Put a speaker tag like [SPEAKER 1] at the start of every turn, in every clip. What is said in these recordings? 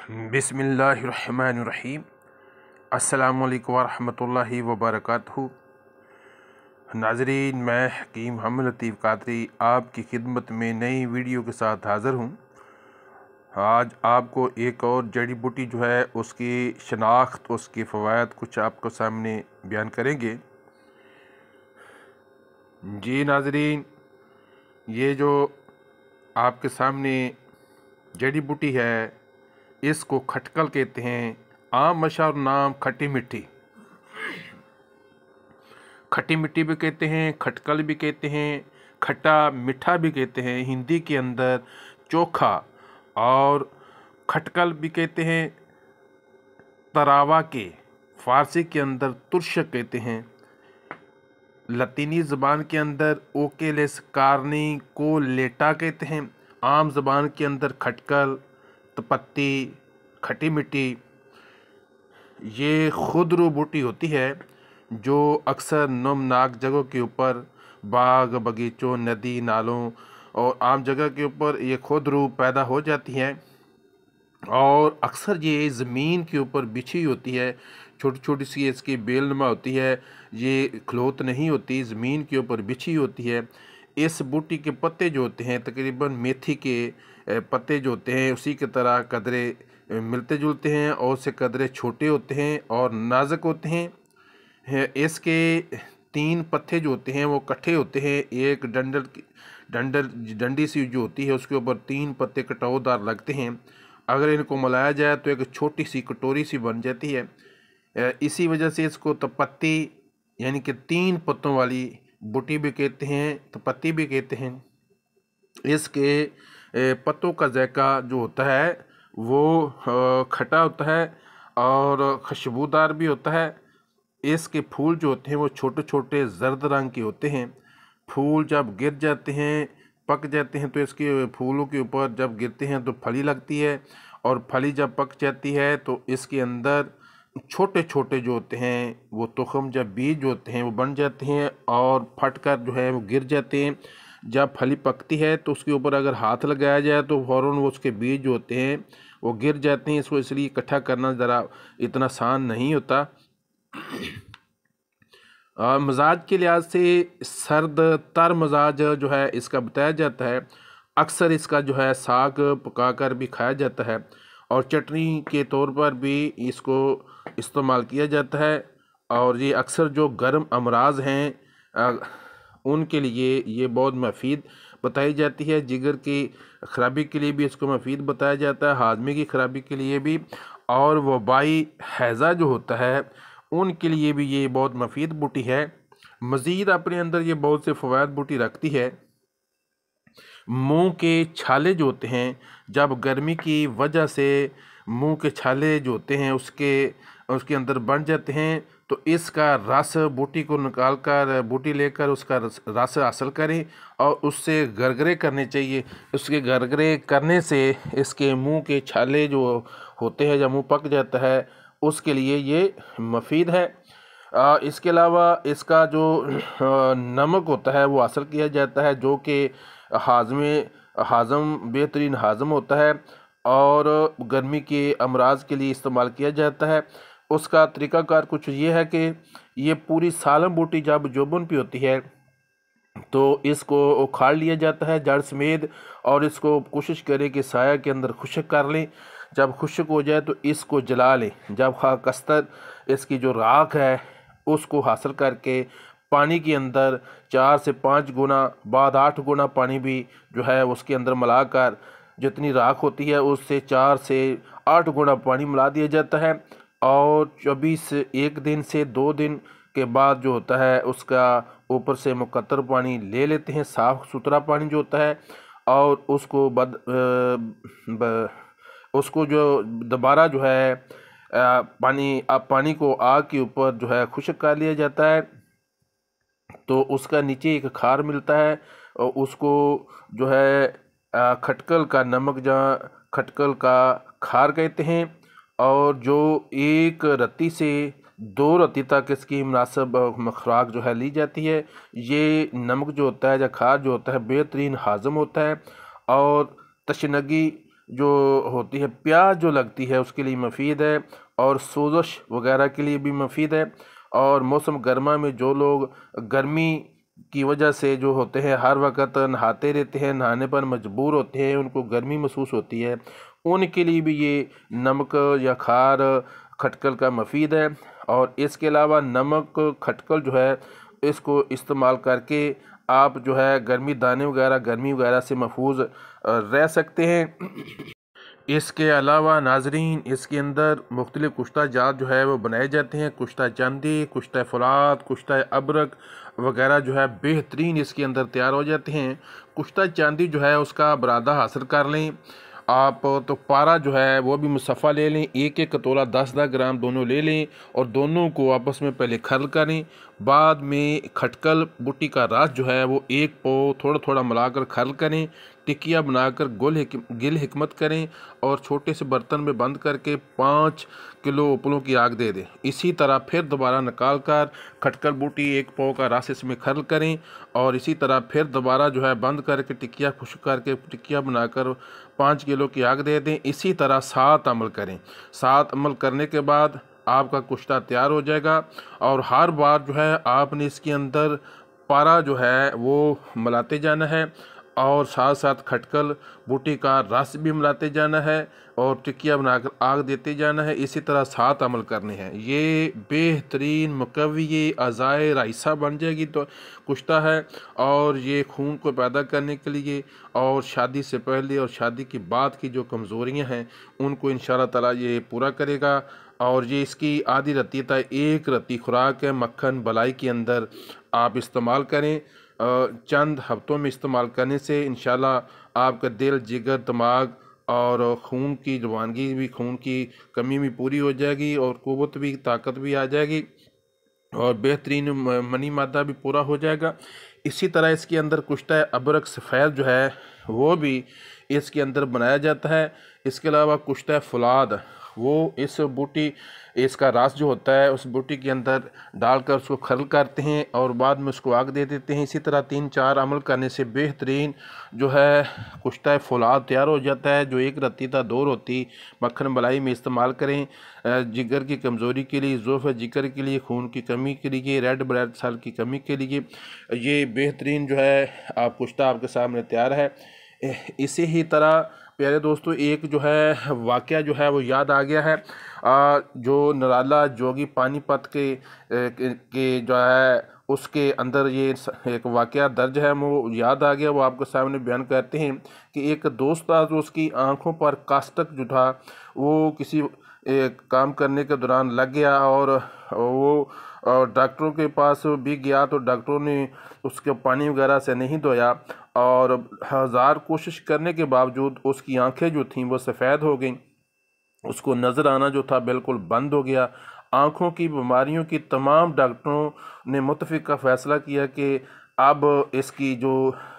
[SPEAKER 1] बिस्मिल्लाहिर्रहमानिर्रहीम। अस्सलामुअलैकुम वरहमतुल्लाहि वबरकातुहू। नाज़रीन, मैं हकीम मोहम्मद लतीफ़ कादरी आपकी खिदमत में नई वीडियो के साथ हाज़िर हूँ। आज आपको एक और जड़ी बूटी जो है उसकी शनाख्त, उसके फ़वाइद कुछ आपको सामने बयान करेंगे। जी नाज़रीन, ये जो आपके सामने जड़ी बूटी है इसको खटकल कहते हैं। आम मशहूर नाम खट्टी मिट्टी, खट्टी मिट्टी भी कहते हैं, खटकल भी कहते हैं, खट्टा मीठा भी कहते हैं। हिंदी के अंदर चोखा और खटकल भी कहते हैं, तरावा के फ़ारसी के अंदर तुरशक कहते हैं। लतीनी ज़बान के अंदर ओकेलेस कार्नी को लेटा कहते हैं। आम ज़बान के अंदर खटकल, तपत्ती, खट्टी मिट्टी ये खुदरू बूटी होती है जो अक्सर नमनाक जगहों के ऊपर, बाग बगीचों, नदी नालों और आम जगह के ऊपर ये खुदरू पैदा हो जाती हैं और अक्सर ये ज़मीन के ऊपर बिछी होती है। छोटी छोटी सी इसकी बेलनुमा होती है, ये खलोत नहीं होती, ज़मीन के ऊपर बिछी होती है। इस बूटी के पत्ते जो होते हैं तकरीबन मेथी के पत्ते जो होते हैं उसी की तरह कदरे मिलते जुलते हैं और उससे कदरे छोटे होते हैं और नाजुक होते हैं। इसके 3 पत्ते जो होते हैं वो इकट्ठे होते हैं। एक डंडी सी जो होती है उसके ऊपर 3 पत्ते कटोरदार लगते हैं। अगर इनको मिलाया जाए तो एक छोटी सी कटोरी सी बन जाती है। इसी वजह से इसको तपत्ती यानी कि 3 पत्तों वाली बूटी भी कहते हैं, तपत्ती भी कहते हैं। इसके पत्तों का जायका जो होता है वो खट्टा होता है और खुशबूदार भी होता है। इसके फूल जो होते हैं वो छोटे छोटे जर्द रंग के होते हैं। फूल जब गिर जाते हैं, पक जाते हैं, तो इसके फूलों के ऊपर जब गिरते हैं तो फली लगती है और फली जब पक जाती है तो इसके अंदर छोटे छोटे जो होते हैं वो तुखम, जब बीज होते हैं वो बन जाते हैं और फटकर जो है वो गिर जाते हैं। जब फली पकती है तो उसके ऊपर अगर हाथ लगाया जाए तो फ़ौरन वो उसके बीज जो होते हैं वो गिर जाते हैं। इसको इसलिए इकट्ठा करना ज़रा इतना आसान नहीं होता। मजाज के लिहाज से सर्द तर मजाज जो है इसका बताया जाता है। अक्सर इसका जो है साग पकाकर भी खाया जाता है और चटनी के तौर पर भी इसको इस्तेमाल किया जाता है। और ये अक्सर जो गर्म अमराज हैं उनके लिए ये बहुत मुफीद बताई जाती है। जिगर की ख़राबी के लिए भी इसको मुफीद बताया जाता है, हाजमे की ख़राबी के लिए भी, और वबाई हैज़ा जो होता है उनके लिए भी ये बहुत मुफीद बूटी है। मज़ीद अपने अंदर ये बहुत से फ़वाइद बूटी रखती है। मुंह के छाले जो होते हैं, जब गर्मी की वजह से मुंह के छाले जो होते हैं उसके अंदर बन जाते हैं तो इसका रस बूटी को निकाल कर, बूटी लेकर उसका रस हासिल करें और उससे गरगरे करने चाहिए। उसके गरगरे करने से इसके मुंह के छाले जो होते हैं, जब मुंह पक जाता है उसके लिए ये मुफीद है। इसके अलावा इसका जो नमक होता है वो हासिल किया जाता है जो कि हाज़म बेहतरीन हाज़म होता है और गर्मी के अमराज के लिए इस्तेमाल किया जाता है। उसका तरीक़ाकार कुछ ये है कि ये पूरी सालम बूटी जब जोबन पे होती है तो इसको उखाड़ लिया जाता है जड़ समेत और इसको कोशिश करें कि साया के अंदर खुश्क कर लें। जब खुश्क हो जाए तो इसको जला लें। जब खाकस्तर इसकी जो राख है उसको हासिल करके पानी के अंदर 4 से 5 गुना, बाद 8 गुना पानी भी जो है उसके अंदर मिलाकर जितनी राख होती है उससे 4 से 8 गुना पानी मिला दिया जाता है और 1 दिन से 2 दिन के बाद जो होता है उसका ऊपर से मुकद्दर पानी ले लेते हैं, साफ़ सुथरा पानी जो होता है, और उसको जो दोबारा जो है पानी को आग के ऊपर जो है खुश्क कर लिया जाता है तो उसका नीचे एक खार मिलता है और उसको जो है खटकल का नमक जहाँ खटकल का खार कहते हैं। और जो 1 रत्ती से 2 रत्ती तक इसकी मुनासिब खुराक जो है ली जाती है। ये नमक जो होता है या खार जो होता है बेहतरीन हाज़म होता है और तशनगी जो होती है प्याज जो लगती है उसके लिए मुफीद है, और सोजश वगैरह के लिए भी मुफीद है। और मौसम गर्मा में जो लोग गर्मी की वजह से जो होते हैं हर वक्त नहाते रहते हैं, नहाने पर मजबूर होते हैं, उनको गर्मी महसूस होती है, उनके लिए भी ये नमक या खार खटकल का मुफीद है। और इसके अलावा नमक खटकल जो है इसको इस्तेमाल करके आप जो है गर्मी वगैरह से महफूज रह सकते हैं। इसके अलावा नाजरीन इसके अंदर मुख्तलिफ़ कुश्ता जात जो है वो बनाए जाते हैं। कुश्ता चांदी, कुश्ता फुलाद, कुश्ता अबरक वगैरह जो है बेहतरीन इसके अंदर तैयार हो जाते हैं। कुश्ता चांदी जो है उसका बरादा हासिल कर लें आप, तो पारा जो है वो भी मुसफ़ा ले लें, एक एक कतोला 10-10 ग्राम दोनों ले लें और दोनों को आपस में पहले खरल करें। बाद में खटकल बूटी का रस जो है वो एक पो थोड़ा थोड़ा मिलाकर खरल करें, टिकिया बनाकर गिल हिकमत करें और छोटे से बर्तन में बंद करके 5 किलो उपलों की आग दे दें। इसी तरह फिर दोबारा निकाल कर खटकल बूटी एक पाव का रस इसमें खरल करें और इसी तरह फिर दोबारा जो है बंद करके टिकिया खुश्क करके टिकिया बनाकर 5 किलो की आग दे दें। इसी तरह 7 अमल करें। 7 अमल करने के बाद आपका कुश्ता तैयार हो जाएगा। और हर बार जो है आपने इसके अंदर पारा जो है वो मिलाते जाना है और साथ साथ खटकल बूटी का रस भी मिलाते जाना है और टिकिया बनाकर आग देते जाना है। इसी तरह 7 अमल करने हैं। ये बेहतरीन मुकव्वी अज़ाए राइसा बन जाएगी तो कुश्ता है, और ये खून को पैदा करने के लिए और शादी से पहले और शादी के बाद की जो कमज़ोरियाँ हैं उनको इंशाअल्लाह ताला ये पूरा करेगा। और ये इसकी आधी रत्ती था, एक रत्ती खुराक है मक्खन बलाई के अंदर आप इस्तेमाल करें। चंद हफ्तों में इस्तेमाल करने से इंशाल्लाह आपका दिल, जिगर, दिमाग और खून की रवानगी भी, खून की कमी भी पूरी हो जाएगी और क़ुव्वत भी, ताकत भी आ जाएगी और बेहतरीन मनी मादा भी पूरा हो जाएगा। इसी तरह इसके अंदर कुश्ता अबरक सफ़ेद जो है वो भी इसके अंदर बनाया जाता है। इसके अलावा कुश्ता फुलाद वो इस बूटी इसका रस जो होता है उस बूटी के अंदर डालकर उसको खरल करते हैं और बाद में उसको आग दे देते हैं। इसी तरह 3-4 अमल करने से बेहतरीन जो है कुश्ता फुलाद तैयार हो जाता है, जो एक रत्ती था 2 रोटी मक्खन मलाई में इस्तेमाल करें। जिगर की कमज़ोरी के लिए, ज़ोफ़ जिगर के लिए, खून की कमी के लिए, रेड ब्लड सेल की कमी के लिए ये बेहतरीन जो है आप कुश्ता आपके सामने तैयार है। इसी ही तरह प्यारे दोस्तों एक जो है वाक़या जो है वो याद आ गया है। जो नराला जोगी पानीपत के जो है उसके अंदर ये एक वाक़या दर्ज है, वो याद आ गया, वो आपके सामने बयान करते हैं कि एक दोस्त था जो उसकी आँखों पर कास्टक जो था वो किसी काम करने के दौरान लग गया और वो डॉक्टरों के पास भी गया तो डॉक्टरों ने उसके पानी वगैरह से नहीं धोया और 1000 कोशिश करने के बावजूद उसकी आंखें जो थीं वो सफ़ेद हो गईं, उसको नज़र आना जो था बिल्कुल बंद हो गया। आँखों की बीमारियों की तमाम डॉक्टरों ने मुत्तफ़िक़ का फ़ैसला किया कि अब इसकी जो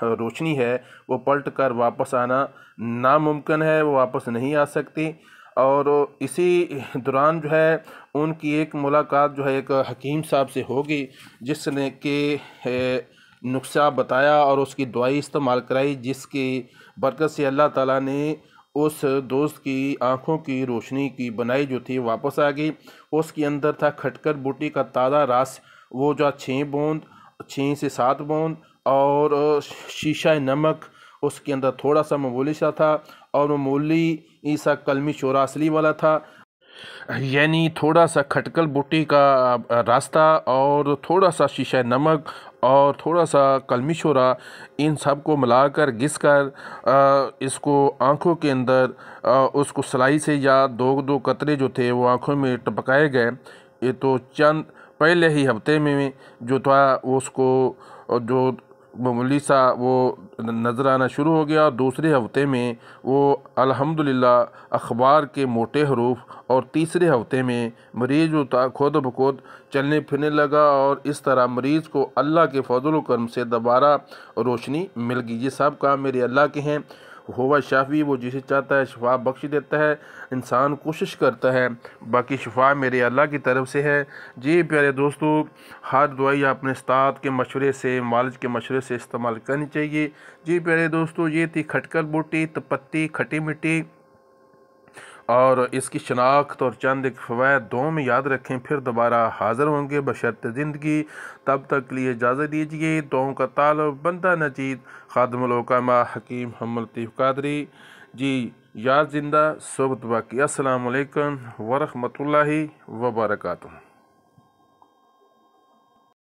[SPEAKER 1] रोशनी है वो पलट कर वापस आना नामुमकिन है, वो वापस नहीं आ सकती। और इसी दौरान जो है उनकी एक मुलाकात जो है एक हकीम साहब से होगी जिसने कि नुस्खा बताया और उसकी दवाई इस्तेमाल कराई, जिसकी बरकत से अल्लाह ताला ने उस दोस्त की आँखों की रोशनी की बनाई जो थी वापस आ गई। उसके अंदर था खटकर बूटी का ताज़ा रस, वो जो 6 से 7 बूंद और शीशा नमक उसके अंदर थोड़ा सा मामूली सा था और मामूली सा कलमी शोरा असली वाला था, यानी थोड़ा सा खटकल बूटी का रास्ता और थोड़ा सा शीशा नमक और थोड़ा सा कलमी शोरा, इन सब को मिलाकर घिस कर इसको आँखों के अंदर उसको सलाई से या 2-2 कतरे जो थे वो आँखों में टपकाए गए। ये तो चंद पहले ही हफ्ते में जो था उसको जो मामूली सा वो नज़र आना शुरू हो गया। दूसरे हफ्ते में वो अल्हम्दुलिल्लाह अखबार के मोटे हरूफ और तीसरे हफ्ते में मरीज़ जो था खुद ब खुद चलने फिरने लगा और इस तरह मरीज़ को अल्लाह के फजल व करम से दोबारा रोशनी मिल गई। ये सब काम मेरे अल्लाह के हैं। हुआ शाफी, वो जिसे चाहता है शिफा बख्श देता है, इंसान कोशिश करता है, बाकी शिफा मेरे अल्लाह की तरफ से है। जी प्यारे दोस्तों, हर दवाई अपने उस्ताद के मशवरे से, मालिज के मशवरे से इस्तेमाल करनी चाहिए। जी प्यारे दोस्तों, ये थी खटकल बूटी, तपत्ती, खट्टी मिट्टी और इसकी शनाख्त और चंद एक फ़वाइद दो में याद रखें। फिर दोबारा हाज़िर होंगे बशर्ते ज़िंदगी। तब तक के लिए इजाज़त दीजिए। दुआओं का ताल्लुक़ बंदा नजीद खादिमुल उलमा हकीम मोहम्मद लतीफ़ क़ादरी जी, याद जिंदा सोबत बाकी। अस्सलामु अलैकुम व रहमतुल्लाहि व बरकातुहू।